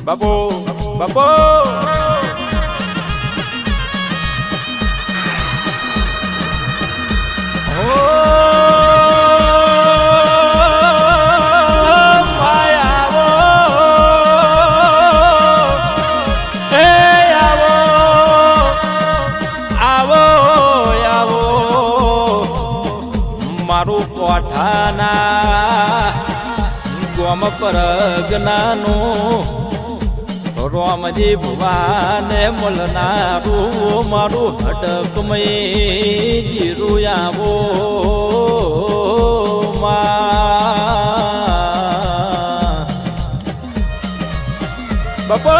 બાપુ બાપુ મારું કોઠાના ગોમ પરગનાનું રોમજી ભુવાને મળનારું મારું હડકમય જીરું આવો બાપો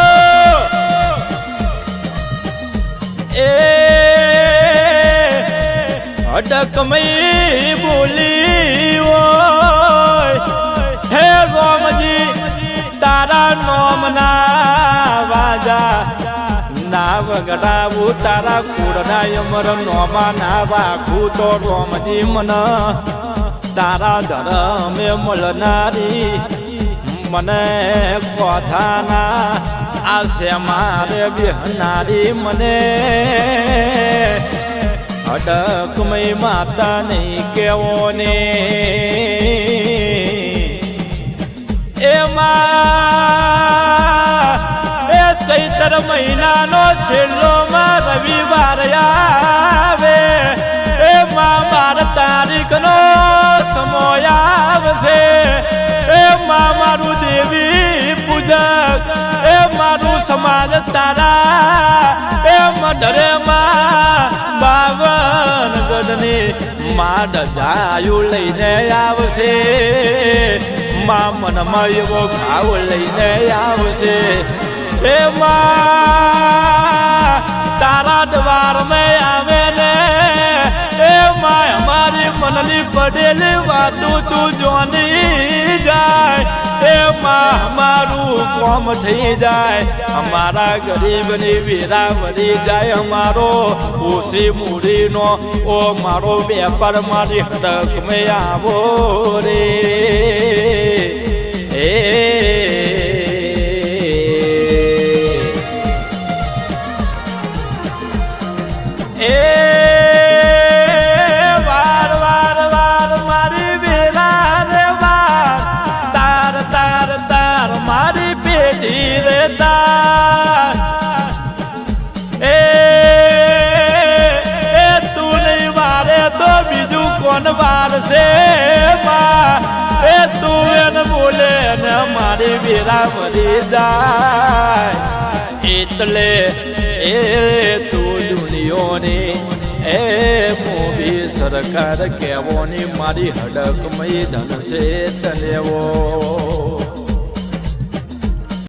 એ હડકમય બોલી હે રોમજી તારા નોમના વાજા ના વગડાવું તારા કુળના અમર નોમા ના વાઘું તો રોમજી મન તારા ધરમે મળનારી મને કોઠાના આશે મારે બિહનારી મને હડકમય માતા નહીં કેવો ને એમાં એ ચૈત્ર મહિનાનો છેલ્લો માં રવિવાર આવે એમાં 12 તારીખનો સમય આવશે એમાં મારું દેવી પૂજક એ મારું સમાજ તારા એ મઢરેમાં 52 ગઢની માં દજાયું લઈને આવશે માં મનમાં એવો ભાવ લઈને આવશે એમાં તારા દ્વાર મેં આવે ને એમાં અમારી મનની પડેલી વાતો તું જોની જાય એમાં અમારું કોમ થઈ જાય અમારા ગરીબની વેરા વળી જાય અમારો ઓછી મૂડીનો ઓ મારો વેપાર મારી હડક મેં આવો રે વાર વાર વાર મારી વેરા રે વાર તાર તાર તાર મારી પેઢી રે તાર એ તું નહીં વારે તો બીજું કોણ વારશે એ તું એને બોલે ને મારી વેરા મરી જાય એટલે એ તું દુનિયોની એ મોભી સરકાર કેવોની મારી હડકમય ધન છે તનેવો